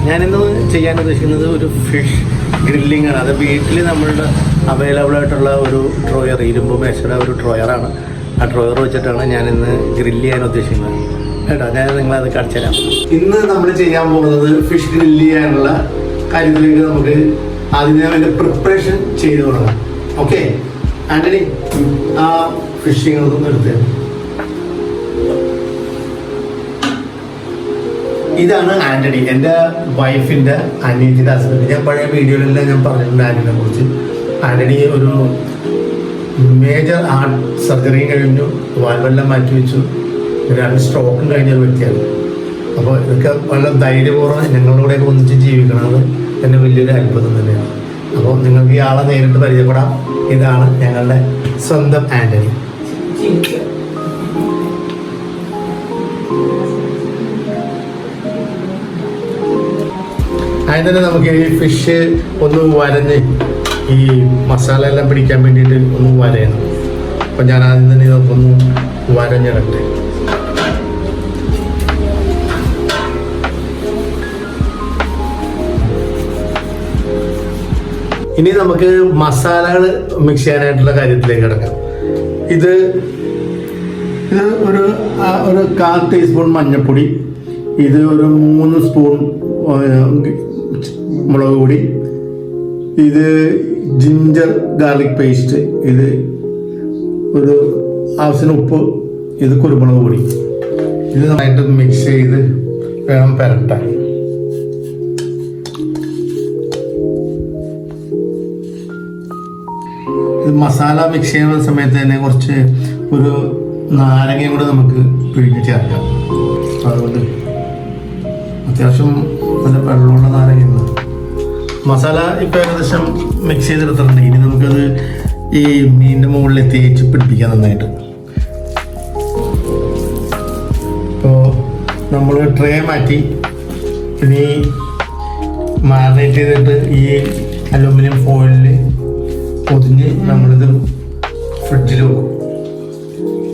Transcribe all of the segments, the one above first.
ഞാനിന്ന് ചെയ്യാൻ ഉദ്ദേശിക്കുന്നത് ഒരു ഫിഷ് ഗ്രില്ലിംഗ് ആണ്. അത് വീട്ടിൽ നമ്മളുടെ അവൈലബിൾ ആയിട്ടുള്ള ഒരു ഡ്രോയർ, ഇരുമ്പ് മേശയുടെ ഒരു ഡ്രോയറാണ്. ആ ഡ്രോയർ വെച്ചിട്ടാണ് ഞാനിന്ന് ഗ്രില്ല് ചെയ്യാൻ ഉദ്ദേശിക്കുന്നത് കേട്ടോ. ഞാൻ നിങ്ങളത് കാണിച്ചു തരാം. ഇന്ന് നമ്മൾ ചെയ്യാൻ പോകുന്നത് ഫിഷ് ഗ്രില്ല് ചെയ്യാനുള്ള കാര്യത്തിലേക്ക് നമുക്ക് ആദ്യം അതിൻ്റെ പ്രിപ്പറേഷൻ ചെയ്ത് തുടങ്ങാം. ഓക്കെ ആൻ്റണി, ആ ഫിഷിങ്ങൊന്നും എടുത്ത്. ഇതാണ് ആൻ്റണി, എൻ്റെ വൈഫിൻ്റെ അനിയത്തിൻ്റെ ഹസ്ബൻഡ്. ഞാൻ പഴയ വീഡിയോയിലെല്ലാം ഞാൻ പറഞ്ഞിട്ടുണ്ട് ആൻ്റണിയെ കുറിച്ച്. ആൻ്റണി ഒരു മേജർ ഹാർട്ട് സർജറിയും കഴിഞ്ഞു, വാൽവെല്ലാം മാറ്റി വെച്ചു, 2 സ്ട്രോക്കും കഴിഞ്ഞ ഒരു വ്യക്തിയാണ്. അപ്പോൾ ഇതൊക്കെ വളരെ ധൈര്യപൂർവ്വം ഞങ്ങളുടെ കൂടെയൊക്കെ ഒന്നിച്ച് ജീവിക്കണമെന്ന് എൻ്റെ വലിയൊരു അത്ഭുതം തന്നെയാണ്. അപ്പോൾ നിങ്ങൾക്ക് ഈ ആളെ നേരിട്ട് പരിചയപ്പെടാം. ഇതാണ് ഞങ്ങളുടെ സ്വന്തം ആൻ്റണി. അതിന് തന്നെ നമുക്ക് ഈ ഫിഷ് ഒന്ന് വരഞ്ഞ് ഈ മസാല എല്ലാം പിടിക്കാൻ വേണ്ടിയിട്ട് ഒന്ന് വരയണം. അപ്പം ഞാൻ ആദ്യം തന്നെ ഇതൊക്കെ ഒന്ന് വരഞ്ഞിടട്ടെ. ഇനി നമുക്ക് മസാലകൾ മിക്സ് ചെയ്യാനായിട്ടുള്ള കാര്യത്തിലേക്ക് കിടക്കാം. ഇത് ഒരു 1/4 ടീസ്പൂൺ മഞ്ഞൾപ്പൊടി, ഇത് ഒരു 3 സ്പൂൺ മുളക് പൊടി, ഇത് ജിഞ്ചർ ഗാർലിക് പേസ്റ്റ്, ഇത് ഒരു ആവശ്യത്തിന് ഉപ്പ്, ഇത് കുരുമുളക് പൊടി. ഇത് നന്നായിട്ട് മിക്സ് ചെയ്ത് വേണം പുരട്ടാൻ. ഇത് മസാല മിക്സ് ചെയ്യുന്ന സമയത്ത് തന്നെ കുറച്ച് ഒരു നാരങ്ങയും കൂടെ നമുക്ക് പിഴിഞ്ഞ് ചേർക്കാം. അതുകൊണ്ട് അത്യാവശ്യം നല്ല വെള്ളമുള്ള നാരങ്ങയാണ്. മസാല ഇപ്പോൾ ഏകദേശം മിക്സ് ചെയ്തെടുത്തിട്ടുണ്ട്. ഇനി നമുക്കത് ഈ മീനിൻ്റെ മുകളിൽ തേച്ച് പിടിപ്പിക്കാം നന്നായിട്ട്. ഇപ്പോൾ നമ്മൾ ട്രേ മാറ്റി ഇനി മാറിനേറ്റ് ചെയ്തിട്ട് ഈ അലൂമിനിയം ഫോയിലിൽ പൊതിഞ്ഞ് നമ്മളിത് ഫ്രിഡ്ജിൽ വെക്കും.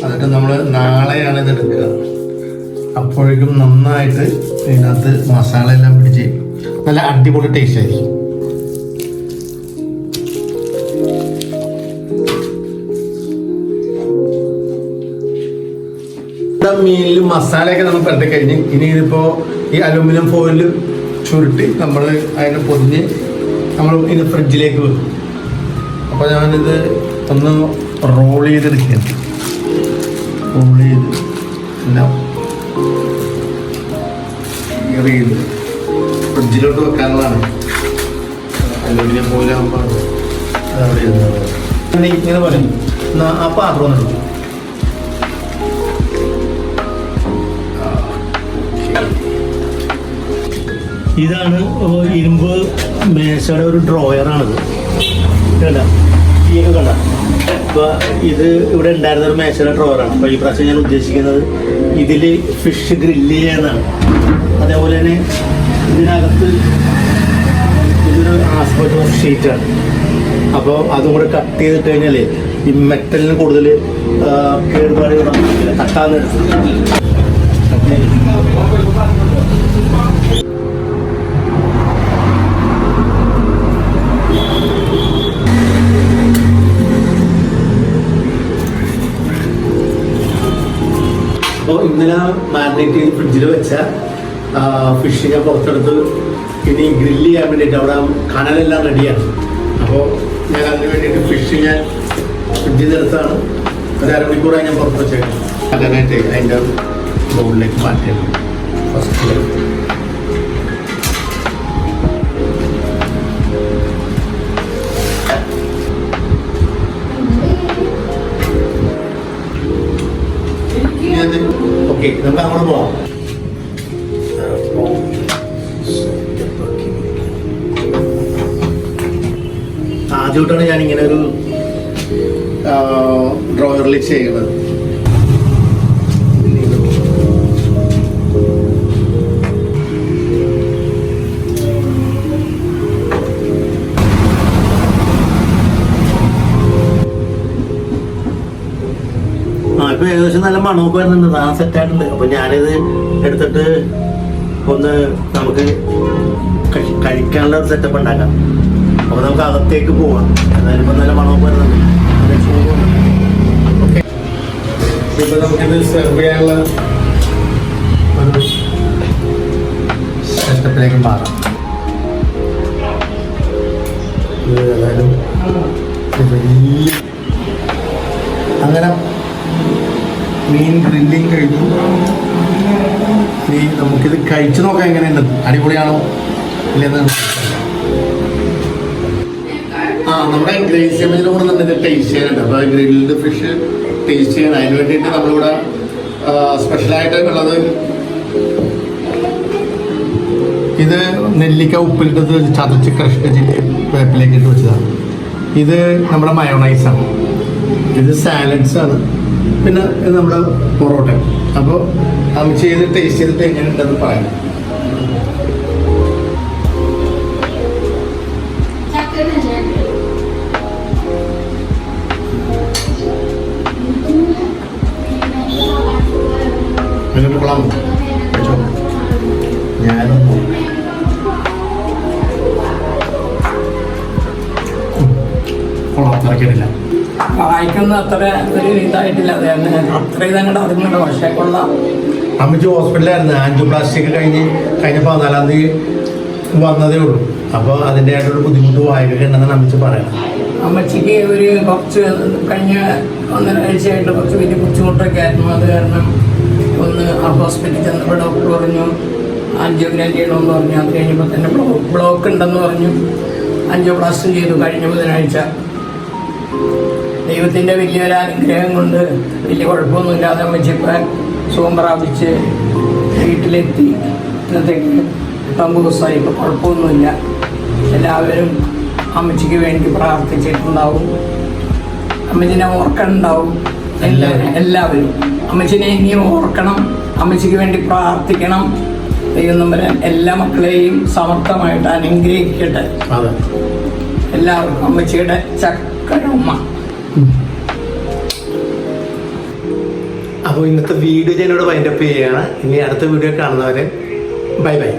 എന്നിട്ട് നമ്മൾ നാളെയാണ് ഇത് എടുക്കുക. അപ്പോഴേക്കും നന്നായിട്ട് ഇതിനകത്ത് മസാല എല്ലാം പിടിച്ച് നല്ല അടിപൊളി ടേസ്റ്റ് ആയിരിക്കും. മീനിൽ മസാലയൊക്കെ നമ്മൾ പുരട്ടി കഴിഞ്ഞ് ഇനി ഇതിപ്പോൾ ഈ അലൂമിനിയം ഫോയിൽ ചുരുട്ടി നമ്മൾ അതിനെ പൊതിഞ്ഞ് നമ്മൾ ഇത് ഫ്രിഡ്ജിലേക്ക് വെക്കും. അപ്പോൾ ഞാനിത് ഒന്ന് റോൾ ചെയ്തെടുക്കുകയാണ്. റോൾ ചെയ്ത് എല്ലാം ചെയ്ത് ഫ്രിഡ്ജിലോട്ട് വെക്കാനുള്ളതാണ്. അലൂമിനിയം ഫോയിലാകുമ്പോൾ അതവിടെ ഇരുന്നത്. ഇങ്ങനെ പറയും ആ പാത്രം ഒന്ന് എടുക്കും. ഇതാണ് ഇരുമ്പ് മേശയുടെ ഒരു ഡ്രോയറാണിത്. കണ്ട ഈ കണ്ട, ഇപ്പോൾ ഇത് ഇവിടെ ഉണ്ടായിരുന്ന ഒരു മേശയുടെ ഡ്രോയറാണ്. അപ്പോൾ ഈ പ്രാവശ്യം ഞാൻ ഉദ്ദേശിക്കുന്നത് ഇതിൽ ഫിഷ് ഗ്രില്ല് ചെയ്യാനാണ്. അതേപോലെ തന്നെ ഇതിനകത്ത് ഇതൊരു ആസ്പെക്ട് ഷീറ്റാണ്. അപ്പോൾ അതും കൂടെ കട്ട് ചെയ്തിട്ട് കഴിഞ്ഞാൽ ഈ മെറ്റലിന് കൂടുതൽ കേടുപാട് പറ്റില്ല, തട്ടാന്നെടുത്ത്. അപ്പോൾ ഇന്നലെ മാരിനേറ്റ് ചെയ്ത് ഫ്രിഡ്ജിൽ വെച്ച ഫിഷ് ഞാൻ പുറത്തെടുത്ത് ഇനി ഗ്രില്ല് ചെയ്യാൻ വേണ്ടിയിട്ട് അവിടെ കനലെല്ലാം റെഡിയാണ്. അപ്പോൾ ഞാൻ അതിന് വേണ്ടിയിട്ട് ഫിഷ് ഞാൻ ഫ്രിഡ്ജിൽ നിന്ന് എടുത്താണ്. ഒരു അരമണിക്കൂറായി ഞാൻ പുറത്ത് വെച്ചേക്കാം. അതിനായിട്ട് അതിൻ്റെ ബൗളിലേക്ക് മാറ്റിയാണ് ഫസ്റ്റ്. ഓക്കെ, നമുക്ക് അങ്ങോട്ട് പോവാം. ആദ്യമായിട്ടാണ് ഞാനിങ്ങനെ ഒരു ഡ്രോയറിൽ ചെയ്യുന്നത്. ഇപ്പോൾ ഏകദേശം നല്ല മണമൊക്കെ വരുന്നുണ്ട്, സാധനം സെറ്റായിട്ടുണ്ട്. അപ്പോൾ ഞാനിത് എടുത്തിട്ട് ഒന്ന് നമുക്ക് കഴിക്കാനുള്ള ഒരു സെറ്റപ്പ് ഉണ്ടാക്കാം. അപ്പോൾ നമുക്ക് അകത്തേക്ക് പോവാം. എന്തായാലും ഇപ്പം നല്ല മണമൊക്കെ വരുന്നുണ്ട്. ഓക്കെ, ഇപ്പം നമുക്കിത് സെർവ് ചെയ്യാനുള്ള ഒരു സെറ്റപ്പിലേക്ക് മാറാം. ഏതായാലും അങ്ങനെ മീൻ ഗ്രില്ലിങ് കഴിഞ്ഞു. ഇനി നമുക്കിത് കഴിച്ചു നോക്കാം എങ്ങനെയുണ്ട്, അടിപൊളിയാണോ ഇല്ലെന്ന്. നമ്മുടെ ഗ്രേസി അമ്മയുടെ കൂടെ തന്നെ ഇത് ടേസ്റ്റ് ചെയ്യാനുണ്ട്. അപ്പോൾ ഗ്രിൽഡ് ഫിഷ് ടേസ്റ്റ് ചെയ്യണം. അതിന് വേണ്ടിയിട്ട് നമ്മളിവിടെ സ്പെഷ്യലായിട്ട് ഉള്ളത് ഇത് നെല്ലിക്ക ഉപ്പിലിട്ടത് ചതച്ച് ക്രഷ് ചില്ലി വേപ്പിലേക്ക് ഇട്ട് വെച്ചതാണ്. ഇത് നമ്മുടെ മയോണൈസാണ്. ഇത് സാലഡ്സാണ്. പിന്നെ ഇത് നമ്മുടെ പൊറോട്ട. അപ്പോൾ അത് ചെയ്ത് ടേസ്റ്റ് ചെയ്തിട്ട് എങ്ങനെയുണ്ടെന്ന് പറയാം. എന്നിട്ട് കൊള്ളാമോ? ഞാനും കൊള്ളാം, തിരക്കില്ല. വായിക്കുന്ന അത്ര ഒരു ഇതായിട്ടില്ല, അത്ര ഇതങ്ങോട്ട് അറിഞ്ഞില്ല. പക്ഷേ കൊള്ളാം. അമ്മച്ചി ഹോസ്പിറ്റലായിരുന്നു. ആൻജിയോപ്ലാസ്റ്റിക് കഴിഞ്ഞ് 14-ാം തീയതി വന്നതേ ഉള്ളൂ. അപ്പോൾ അതിൻ്റെ ആയിട്ടൊരു ബുദ്ധിമുട്ട് വായിക്കൊക്കെ ഉണ്ടെന്നാണ് അമ്മച്ചി പറയണം. അമ്മച്ചിക്ക് ഒരു കുറച്ച് കഴിഞ്ഞ 1.5 ആഴ്ചയായിട്ട് കുറച്ച് വലിയ ബുദ്ധിമുട്ടൊക്കെ ആയിരുന്നു. അത് കാരണം ഒന്ന് ആ ഹോസ്പിറ്റലിൽ ചെന്നപ്പോൾ ഡോക്ടർ പറഞ്ഞു ആൻജിയോഗ്രാം ചെയ്യണമെന്ന് പറഞ്ഞു. അത് കഴിഞ്ഞപ്പോൾ തന്നെ ബ്ലോക്ക് ഉണ്ടെന്ന് പറഞ്ഞു. ആൻജിയോപ്ലാസ്റ്റി ചെയ്തു കഴിഞ്ഞ ബുധനാഴ്ച. ദൈവത്തിൻ്റെ വലിയൊരു അനുഗ്രഹം കൊണ്ട് വലിയ കുഴപ്പമൊന്നുമില്ലാതെ അമ്മച്ചിപ്പോൾ സുഖം പ്രാപിച്ച് വീട്ടിലെത്തി. ഇന്നത്തേക്ക് 9 ദിവസമായി. ഇപ്പോൾ കുഴപ്പമൊന്നുമില്ല. എല്ലാവരും അമ്മച്ചിക്ക് വേണ്ടി പ്രാർത്ഥിച്ചിട്ടുണ്ടാവും. അമ്മച്ചിനെ ഓർക്കണുണ്ടാവും. എല്ലാവരും അമ്മച്ചിനെ ഇനിയും ഓർക്കണം. അമ്മച്ചിക്ക് വേണ്ടി പ്രാർത്ഥിക്കണം. ദൈവം നമ്പരാൻ എല്ലാ മക്കളെയും സമർത്ഥമായിട്ട് അനുഗ്രഹിക്കട്ടെ. എല്ലാവർക്കും അമ്മച്ചിയുടെ ചക്കരമ്മ. അപ്പോൾ ഇന്നത്തെ വീഡിയോ ഞാനിവിടെ വൈൻഡപ്പ് ചെയ്യുകയാണ്. ഇനി അടുത്ത വീഡിയോ കാണുന്നവരെ ബൈ ബൈ.